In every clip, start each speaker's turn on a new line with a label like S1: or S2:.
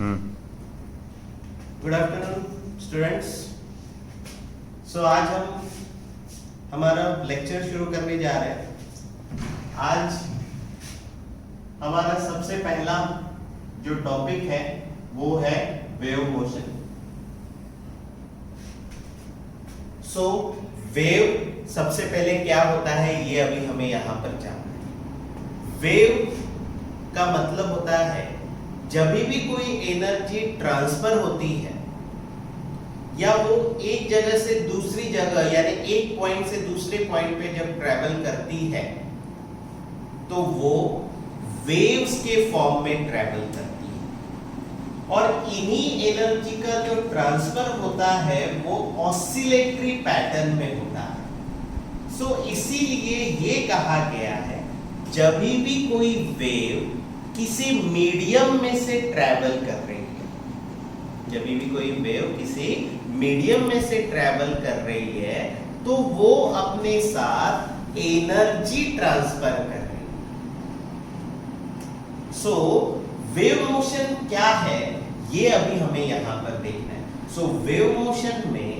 S1: Good afternoon students. सो आज हम हमारा लेक्चर शुरू करने जा रहे हैं। आज हमारा सबसे पहला जो टॉपिक है वो है वेव मोशन। सो वेव सबसे पहले क्या होता है ये अभी हमें यहां पर जानना है। वेव का मतलब होता है जब भी कोई एनर्जी ट्रांसफर होती है या वो एक जगह से दूसरी जगह यानी एक पॉइंट से दूसरे पॉइंट पे जब ट्रैवल करती है तो वो वेव्स के फॉर्म में ट्रैवल करती है। और इन्हीं एनर्जी का जो ट्रांसफर होता है वो ऑसिलेटरी पैटर्न में होता है। सो इसीलिए ये कहा गया है जब भी कोई वेव किसी मीडियम में से ट्रैवल कर रही है, जब भी कोई वेव किसी मीडियम में से ट्रैवल कर रही है तो वो अपने साथ एनर्जी ट्रांसफर कर रही है। सो वेव मोशन क्या है ये अभी हमें यहां पर देखना है। सो वेव मोशन में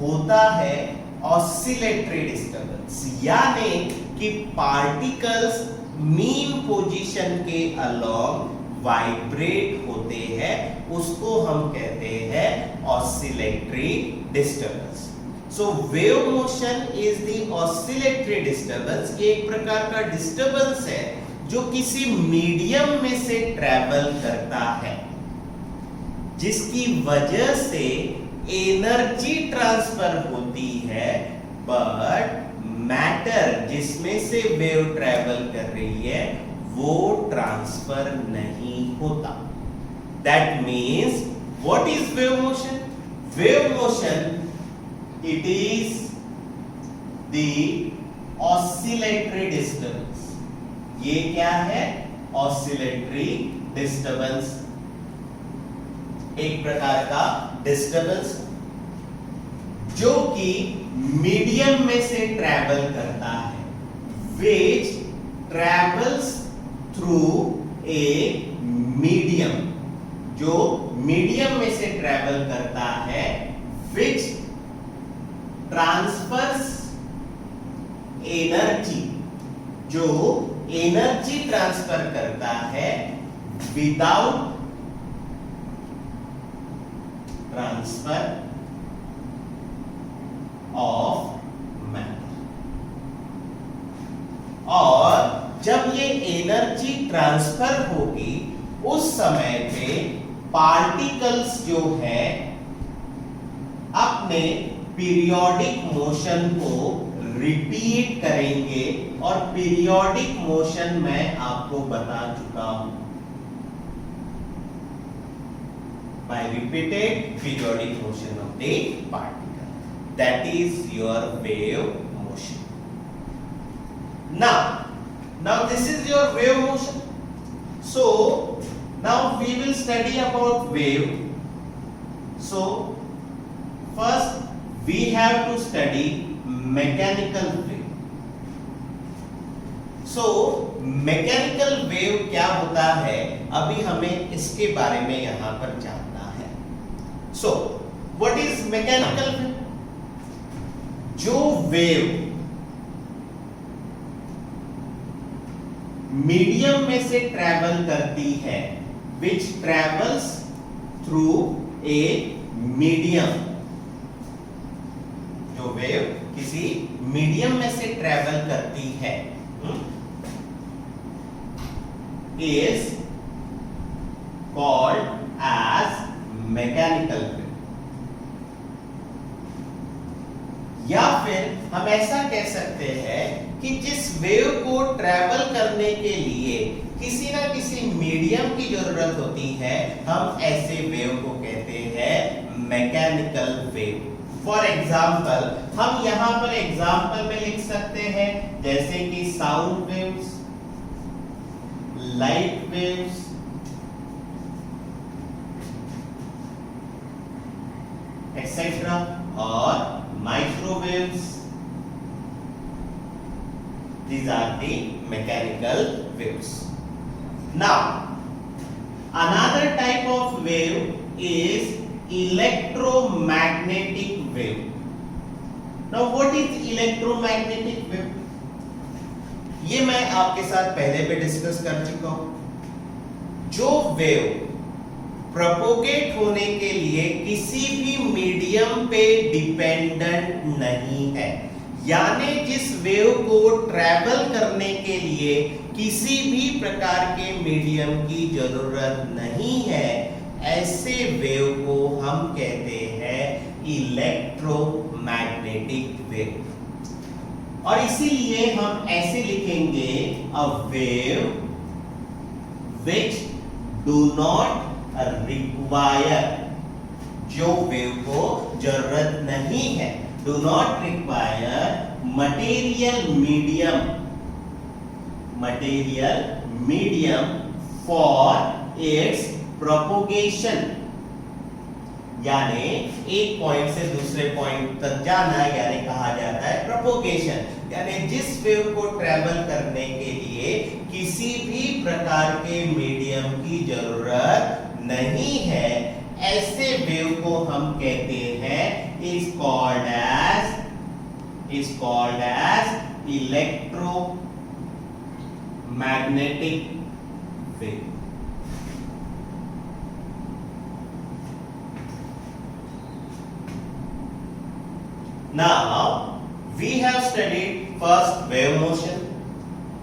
S1: होता है ऑसिलेटरी डिस्टर्बेंस, यानी कि पार्टिकल्स मीन पोजीशन के अलोंग वाइब्रेट होते हैं, उसको हम कहते हैं oscillatory disturbance. So wave motion is the oscillatory disturbance. एक प्रकार का डिस्टर्बेंस है जो किसी मीडियम में से ट्रैवल करता है, जिसकी वजह से एनर्जी ट्रांसफर होती है, बट मैटर जिसमें से वेव ट्रैवल कर रही है वो ट्रांसफर नहीं होता। That means what is wave motion? Wave motion it is the oscillatory disturbance. ये क्या है? ऑसिलेटरी डिस्टर्बेंस, एक प्रकार का डिस्टर्बेंस जो कि मीडियम में से ट्रैवल करता है, which travels through a medium, जो मीडियम में से ट्रैवल करता है, which transfers energy, जो एनर्जी ट्रांसफर करता है विदाउट ट्रांसफर ऑफ मैटर। और जब ये एनर्जी ट्रांसफर होगी उस समय पे पार्टिकल्स जो है अपने पीरियोडिक मोशन को रिपीट करेंगे, और पीरियोडिक मोशन मैं आपको बता चुका हूं। by repeated periodic motion of the particle, that is your wave motion. Now this is your wave motion. So now we will study about wave. So first we have to study mechanical wave. So mechanical wave क्या होता है अभी हमें इसके बारे में यहां पर जानना है। So what is mechanical wave? जो वेव मीडियम में से ट्रैवल करती है, which travels through a medium, जो वेव किसी मीडियम में से ट्रैवल करती है is called as mechanical wave। या फिर हम ऐसा कह सकते हैं कि जिस वेव को ट्रैवल करने के लिए किसी ना किसी मीडियम की जरूरत होती है, हम ऐसे वेव को कहते हैं मैकेनिकल वेव। फॉर एग्जाम्पल हम यहां पर एग्जाम्पल में लिख सकते हैं जैसे कि sound waves, light waves, etcetera, और microwaves. These are the mechanical waves. Now another type of wave electromagnetic wave. Now what is electromagnetic wave? ये मैं आपके साथ पहले भी डिस्कस कर चुका हूं। जो वेव प्रोपोगेट होने के लिए किसी भी मीडियम पे डिपेंडेंट नहीं है, यानी जिस वेव को ट्रैवल करने के लिए किसी भी प्रकार के मीडियम की जरूरत नहीं है, ऐसे वेव को हम कहते हैं इलेक्ट्रोमैग्नेटिक वेव। और इसीलिए हम ऐसे लिखेंगे a wave which do not require, जो वेव को जरूरत नहीं है, do not require material medium for its propagation. यानी एक पॉइंट से दूसरे पॉइंट तक जाना यानी कहा जाता है प्रोपोगेशन। यानी जिस वेव को ट्रैवल करने के लिए किसी भी प्रकार के मीडियम की जरूरत नहीं है, ऐसे वेव को हम कहते हैं is called as electromagnetic wave. Now we have studied first wave motion,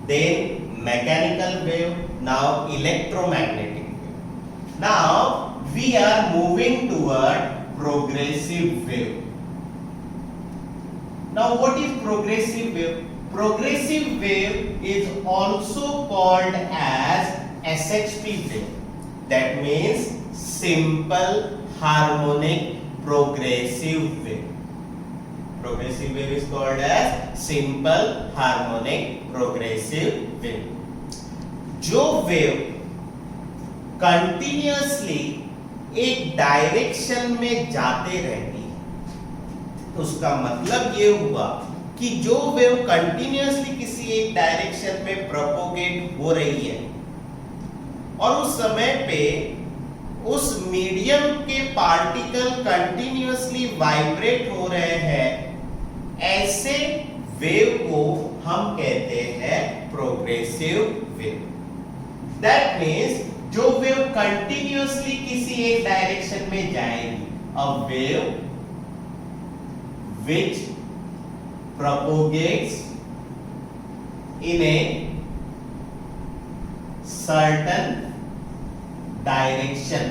S1: then mechanical wave, now electromagnetic wave. Now we are moving toward progressive wave. Now what is progressive wave? Progressive wave is also called as SHP wave. That means simple harmonic progressive wave. Progressive wave is called as simple harmonic progressive wave. जो wave continuously एक direction में जाते रहती है, उसका मतलब ये हुआ कि जो वेव कंटिन्यूअसली किसी एक डायरेक्शन में प्रोपोगेट हो रही है और उस समय पे उस मीडियम के पार्टिकल कंटिन्यूअसली वाइब्रेट हो रहे हैं, ऐसे वेव को हम कहते हैं प्रोग्रेसिव वेव। दैट मीन्स जो वेव कंटिन्यूअसली किसी एक डायरेक्शन में जाएगी, a wave which propagates in a certain direction,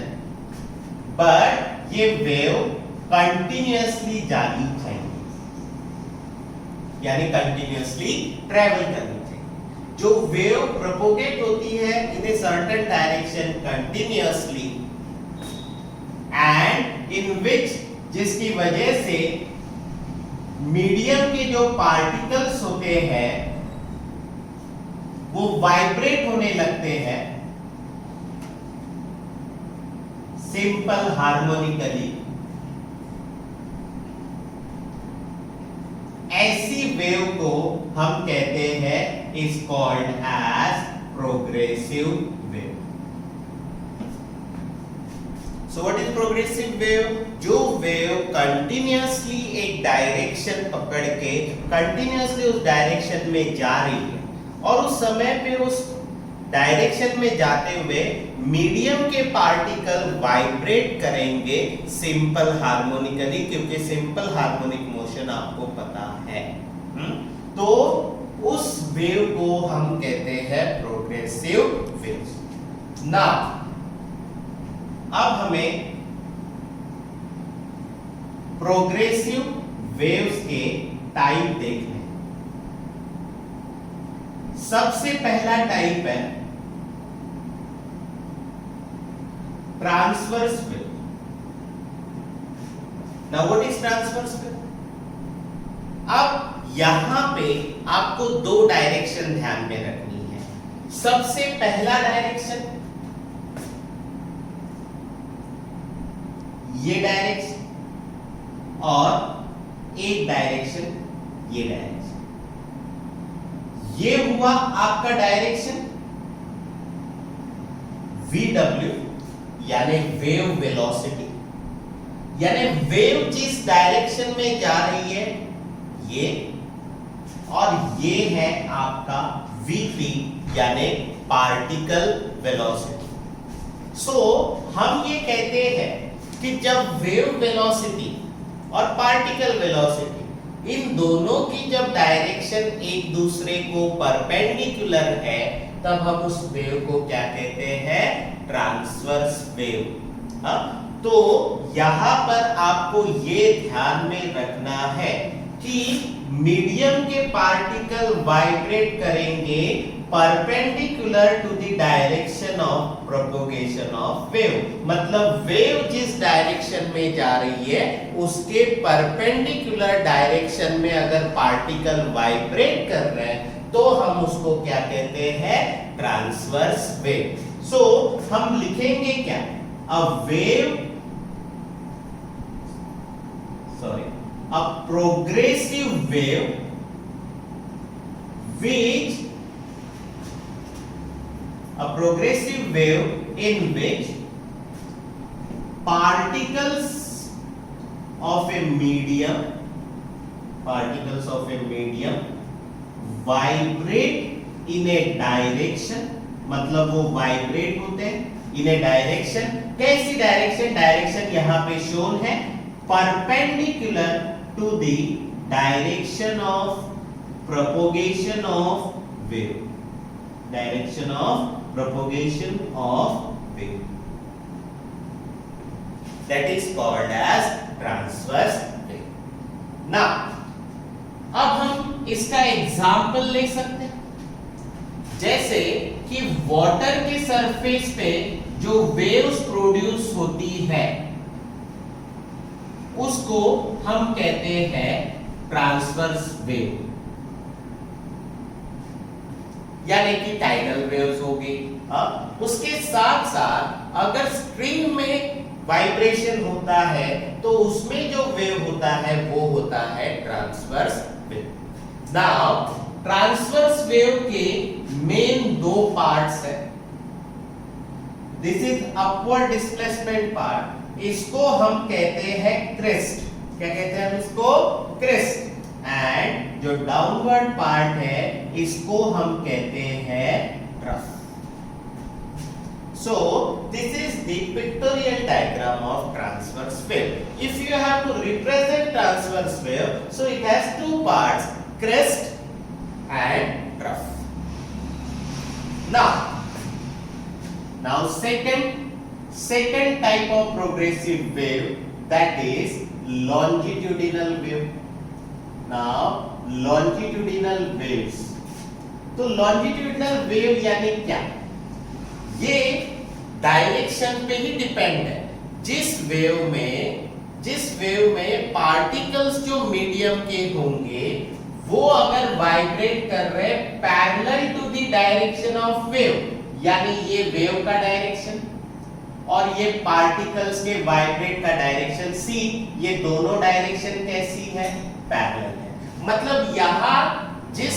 S1: but ये वेव कंटिन्यूअसली जानी चाहिए, यानी कंटिन्यूअसली ट्रेवल करनी चाहिए। जो वेव प्रोपोगेट होती है in a certain direction continuously and in which, जिसकी वजह से मीडियम के जो पार्टिकल्स होते हैं वो वाइब्रेट होने लगते हैं सिंपल हार्मोनिकली, ऐसी वेव को हम कहते हैं is called as progressive wave. So what is progressive wave? जो वेव कंटिन्यूअसली एक डायरेक्शन पकड़ के कंटिन्यूअसली उस डायरेक्शन में जा रही है और उस समय पे उस डायरेक्शन में जाते हुए मीडियम के पार्टिकल वाइब्रेट करेंगे सिंपल हार्मोनिकली, क्योंकि सिंपल हार्मोनिक मोशन आपको पता है। तो उस वेव को हम कहते हैं प्रोग्रेसिव वेव। ना अब हमें प्रोग्रेसिव वेव्स के टाइप देखने। सबसे पहला टाइप है transverse wave. Now what is transverse wave? अब यहां पे आपको दो डायरेक्शन ध्यान में रखनी है। सबसे पहला डायरेक्शन ये डायरेक्शन और एक डायरेक्शन ये डायरेक्शन, ये हुआ आपका डायरेक्शन VW यानी वेव वेलोसिटी। यानी वेव जिस डायरेक्शन में जा रही है ये, और ये है आपका v3 यानी पार्टिकल वेलोसिटी। सो हम ये कहते हैं कि जब वेव वेलोसिटी और पार्टिकल वेलोसिटी इन दोनों की जब डायरेक्शन एक दूसरे को परपेंडिकुलर है, तब हम उस वेव को क्या कहते हैं? Transverse wave. तो यहां पर आपको ये ध्यान में रखना है कि मीडियम के पार्टिकल वाइब्रेट करेंगे perpendicular to the direction of propagation of wave. मतलब वेव जिस डायरेक्शन में जा रही है उसके परपेंडिकुलर डायरेक्शन में अगर पार्टिकल वाइब्रेट कर रहे हैं तो हम उसको क्या कहते हैं? Transverse wave. सो हम लिखेंगे क्या? A wave, sorry, a progressive wave in which particles of a medium vibrate in a direction, मतलब वो वाइब्रेट होते हैं इन ए डायरेक्शन। कैसी डायरेक्शन? डायरेक्शन यहां पे शोन है, perpendicular to the direction of propagation of wave, direction of propagation of wave, that is called as transverse wave. Now अब हम इसका एग्जाम्पल ले सकते हैं, जैसे कि वाटर के सरफेस पे जो वेव्स प्रोड्यूस होती है उसको हम कहते हैं ट्रांसवर्स वेव, यानी कि टाइडल वेव्स होगी। उसके साथ साथ अगर स्ट्रिंग में वाइब्रेशन होता है तो उसमें जो वेव होता है वो होता है transverse wave. Now transverse wave के मेन दो पार्ट्स है। This is upward displacement part, इसको हम कहते हैं क्रेस्ट। क्या कहते हैं हम इसको? क्रेस्ट। एंड जो डाउनवर्ड पार्ट है इसको हम कहते हैं trough. So this is the pictorial diagram of transverse wave. If you have to represent transverse wave, so it has two parts, crest and trough. Now second type of progressive wave, that is longitudinal wave. Now longitudinal waves, तो longitudinal wave यानी क्या? ये direction पे ही depend है। जिस wave में particles जो medium के होंगे वो अगर वाइब्रेट कर रहे parallel to the direction of wave, यानी ये वेव का डायरेक्शन और ये पार्टिकल्स के वाइब्रेट का डायरेक्शन सी, ये दोनों डायरेक्शन कैसी है? पैरेलल है। मतलब यहां जिस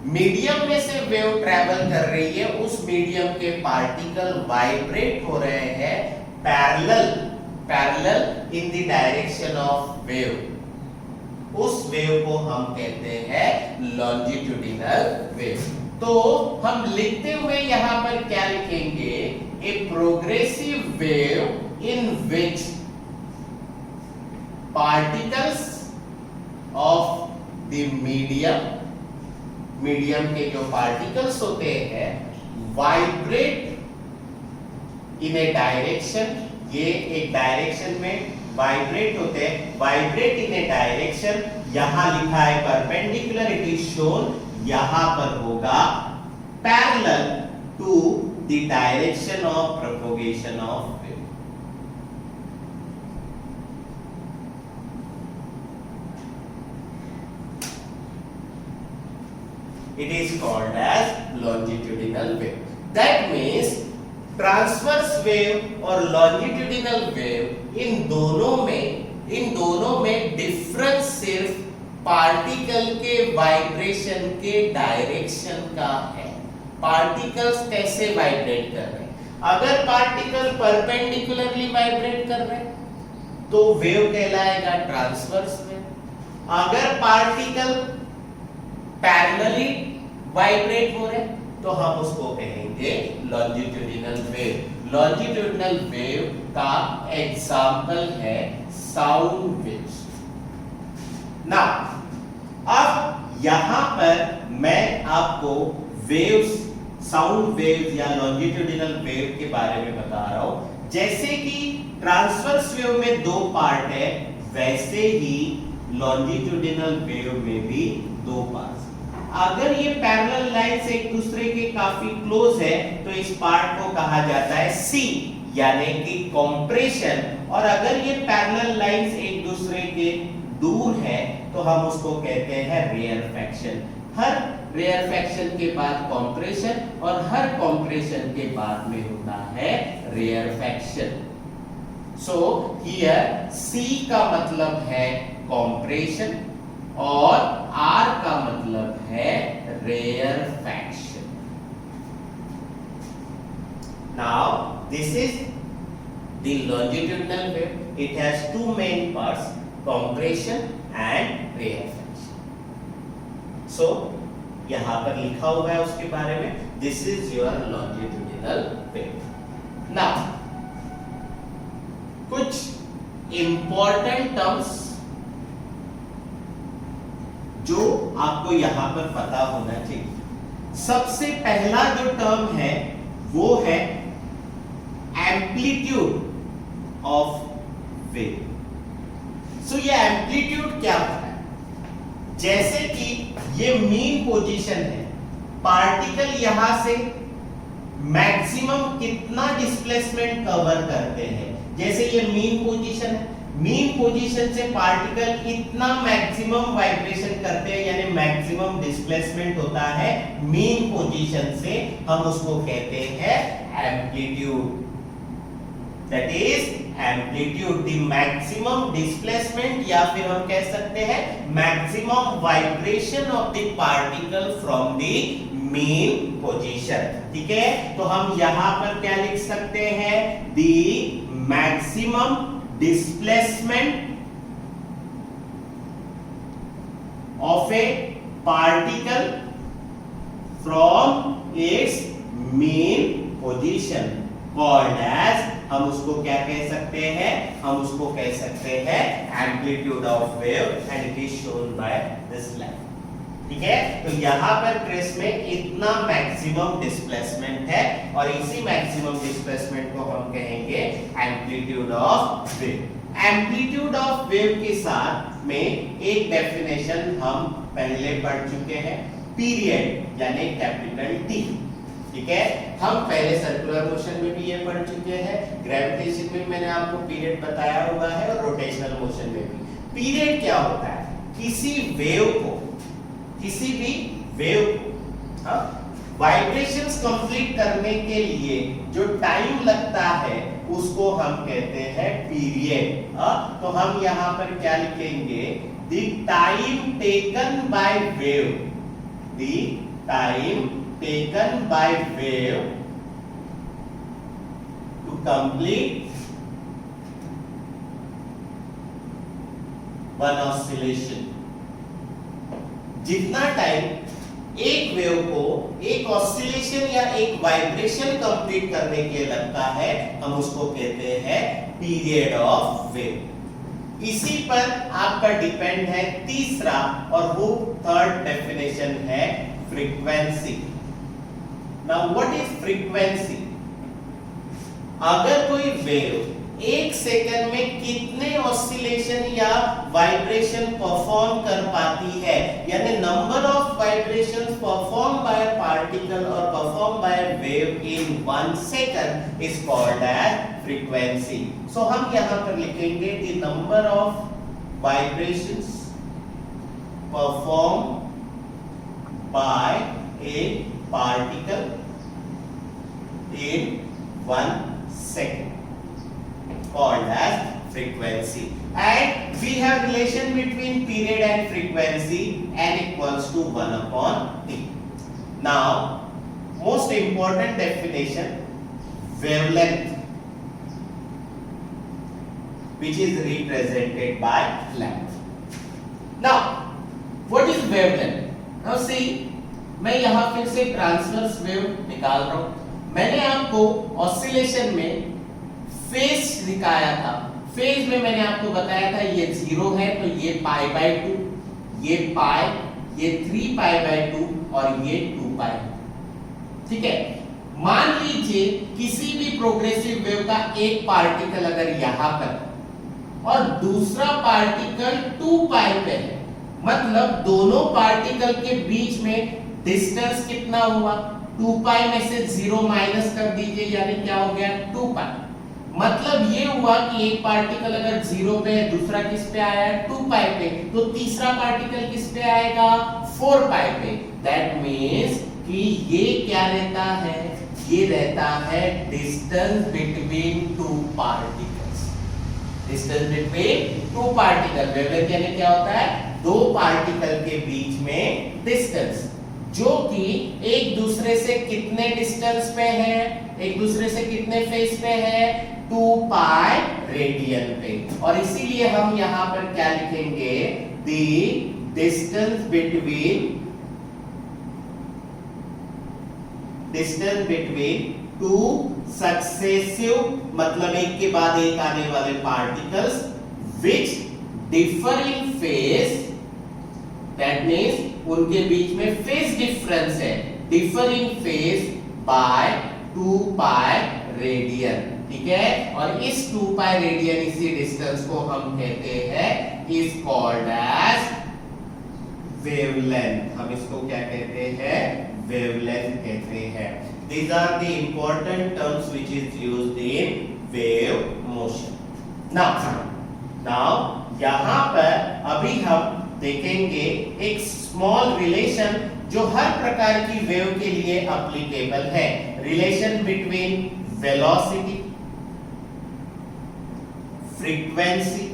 S1: मीडियम में से वेव ट्रैवल कर रही है उस मीडियम के पार्टिकल वाइब्रेट हो रहे हैं parallel in the direction of wave. उस वेव को हम कहते हैं लॉन्जिट्यूडिनल वेव। तो हम लिखते हुए यहां पर क्या लिखेंगे? A progressive wave in which particles of the medium के जो पार्टिकल्स होते हैं वाइब्रेट इन ए डायरेक्शन, ये एक डायरेक्शन में वाइब्रेट होते हैं, वाइब्रेट इन ए डायरेक्शन, यहां लिखा है परपेंडिकुलर, इट इज शोन, यहां पर होगा parallel to the direction of propagation of wave. It is called as longitudinal wave. That means transverse wave और longitudinal wave इन दोनों में डिफरेंस सिर्फ पार्टिकल के वाइब्रेशन के डायरेक्शन का है। पार्टिकल्स कैसे वाइब्रेट कर रहे हैं? अगर पार्टिकल परपेंडिकुलरली वाइब्रेट कर रहे हैं तो वेव कहलाएगा ट्रांसवर्स वेव। अगर पार्टिकल पैरेलली वाइब्रेट हो रहे तो हम उसको कहेंगे लॉन्जिट्यूडिनल वेव। लॉन्जिट्यूडिनल वेव का एग्जाम्पल है साउंड वेव्स। ना अब यहां पर मैं आपको वेव्स, साउंड वेव्स या लॉन्जिट्यूडिनल वेव के बारे में बता रहा हूं। जैसे कि ट्रांसवर्स वेव में दो पार्ट है, वैसे ही लॉन्जिट्यूडिनल वेव में भी दो पार्ट। अगर ये पैरेलल लाइंस एक दूसरे के काफी क्लोज है तो इस पार्ट को कहा जाता है सी, यानी कि कंप्रेशन। और अगर ये पैरेलल लाइंस एक दूसरे के दूर है तो हम उसको कहते हैं रेयरफैक्शन। हर रेयरफैक्शन के बाद कंप्रेशन और हर कंप्रेशन के बाद में होता है रेयरफैक्शन। सो हियर सी का मतलब है कंप्रेशन और R का मतलब है rarefaction. Now this is the longitudinal wave. It has two main parts, compression and rarefaction. So यहां पर लिखा हुआ है उसके बारे में, this is your longitudinal wave. Now कुछ important terms जो आपको यहां पर पता होना चाहिए। सबसे पहला जो टर्म है वो है एम्पलीट्यूड ऑफ वेव। सो ये एम्पलीट्यूड क्या होता है? जैसे कि ये मीन पोजीशन है, पार्टिकल यहां से मैक्सिमम कितना डिस्प्लेसमेंट कवर करते हैं। जैसे ये मीन पोजीशन है, मीन पोजीशन से पार्टिकल इतना मैक्सिमम वाइब्रेशन करते हैं, यानी मैक्सिमम डिस्प्लेसमेंट होता है मीन पोजीशन से, हम उसको कहते हैं amplitude. That is amplitude, the maximum displacement, या फिर हम कह सकते हैं maximum vibration of the particle from the mean position. ठीक है, तो हम यहां पर क्या लिख सकते हैं? The maximum displacement of a particle from its mean position called as, हम उसको क्या कह सकते हैं? हम उसको कह सकते हैं amplitude of wave and it is shown by this line. ठीक है, तो यहां पर ट्रेस में इतना मैक्सिमम डिस्प्लेसमेंट है और इसी मैक्सिमम डिस्प्लेसमेंट को हम कहेंगे amplitude of wave. Amplitude of wave के साथ में एक डेफिनेशन हम पहले पढ़ चुके हैं, पीरियड यानी कैपिटल टी। ठीक है, हम पहले सर्कुलर मोशन में भी ये पढ़ चुके हैं, ग्रेविटेशन में मैंने आपको पीरियड बताया हुआ है और रोटेशनल मोशन में भी। पीरियड क्या होता है? किसी वेव को, किसी भी वेव को वाइब्रेशंस कंप्लीट करने के लिए जो टाइम लगता है उसको हम कहते हैं पीरियड। तो हम यहां पर क्या लिखेंगे? The time taken by wave, the time taken by wave to complete one oscillation. जितना टाइम एक वेव को एक ऑसिलेशन या एक वाइब्रेशन कंप्लीट करने के लिए लगता है, हम उसको कहते हैं पीरियड ऑफ वेव। इसी पर आपका डिपेंड है तीसरा और वो थर्ड डेफिनेशन है frequency. Now what is frequency? अगर कोई वेव एक सेकंड में कितने ऑसिलेशन या वाइब्रेशन परफॉर्म कर पाती है, यानी number of vibrations perform by a particle और perform by a wave in 1 second is called as frequency. So हम यहां पर लिखेंगे the number of vibrations perform by a particle in 1 second called as frequency. And we have relation between period and frequency n equals to 1 upon t. Now most important definition, wavelength. which is represented by lambda. Now what is wavelength? Now see, मैं यहां फिर से transverse wave निकाल रहा हूं। मैंने आपको oscillation में फेज दिखाया था। फेज में मैंने आपको बताया था ये 0 है तो ये पाई बाय 2, ये पाई, ये 3 पाई बाय 2 और ये 2 पाई। ठीक है, मान लीजिए किसी भी प्रोग्रेसिव वेव का एक पार्टिकल अगर यहां पर और दूसरा पार्टिकल 2 पाई पे है, मतलब दोनों पार्टिकल के बीच में डिस्टेंस कितना हुआ? 2 पाई में से 0 माइनस कर दीजिए, यानी क्या हो गया? 2 पाई। मतलब ये हुआ कि एक पार्टिकल अगर 0 पे है, दूसरा किस पे आया है? 2 पाई पे, तो तीसरा पार्टिकल किस पे आएगा? 4 पाई पे। दैट मींस कि ये क्या रहता है? ये रहता है distance between 2 particles. Distance between 2 particle, wavelength यानी क्या होता है? 2 पार्टिकल के बीच में डिस्टेंस, जो कि एक दूसरे से कितने डिस्टेंस पे है? एक दूसरे से कितने फेज पे है? 2 पाई रेडियन पे। और इसीलिए हम यहां पर क्या लिखेंगे? द डिस्टेंस बिटवीन 2 सक्सेसिव, मतलब एक के बाद एक आने वाले particles which differ in phase, that means उनके बीच में फेज डिफरेंस है, differ in phase by 2 pi radian. ठीक है, और इस 2 पाई रेडियन, इसी डिस्टेंस को हम कहते हैं, इज कॉल्ड एज वेवलेंथ। हम इसको क्या कहते हैं? वेवलेंथ कहते हैं। These are the important terms which is used in wave motion. Now यहाँ पर अभी हम देखेंगे एक स्मॉल रिलेशन जो हर प्रकार की वेव के लिए एप्लीकेबल है। Relation between velocity, frequency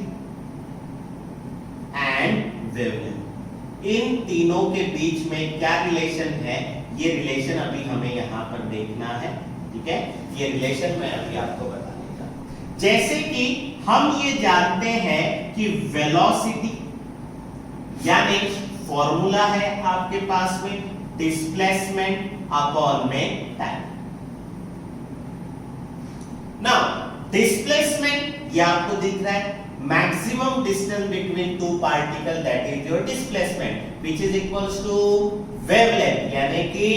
S1: and wavelength. इन तीनों के बीच में क्या रिलेशन है, ये रिलेशन अभी हमें यहां पर देखना है। ठीक है, ये रिलेशन मैं अभी आपको बता देता हूं। जैसे कि हम ये जानते हैं कि वेलोसिटी यानी फॉर्मूला है आपके पास में डिस्प्लेसमेंट अपॉन में टाइम। नाउ डिस्प्लेसमेंट ये आपको दिख रहा है, maximum distance between 2 particle, that is your displacement, which is equals to wavelength यानी कि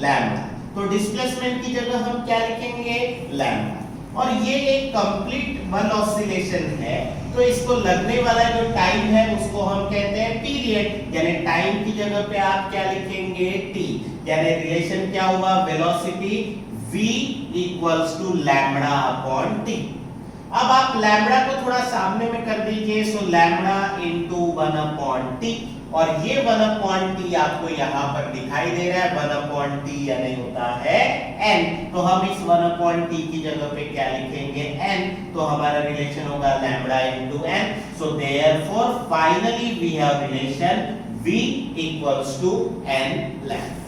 S1: लैम्डा। तो डिस्प्लेसमेंट की जगह हम क्या लिखेंगे? लैम्डा। और ये एक कंप्लीट वन ऑसिलेशन है, तो इसको लगने वाला जो टाइम है उसको हम कहते हैं पीरियड, यानी टाइम की जगह पे आप क्या लिखेंगे? t। यानी रिलेशन क्या हुआ? Velocity v equals to lambda upon t। अब आप लैम्डा को थोड़ा सामने में कर दीजिए, सो लैम्डा इनटू 1 अपॉन t, और ये 1 अपॉन टी आपको यहां पर दिखाई दे रहा है। 1 अपॉन टी यानी होता है n, तो हम इस 1 अपॉन टी की जगह पे क्या लिखेंगे? n। तो हमारा रिलेशन होगा lambda into n। So therefore finally we have relation v equals to n lambda.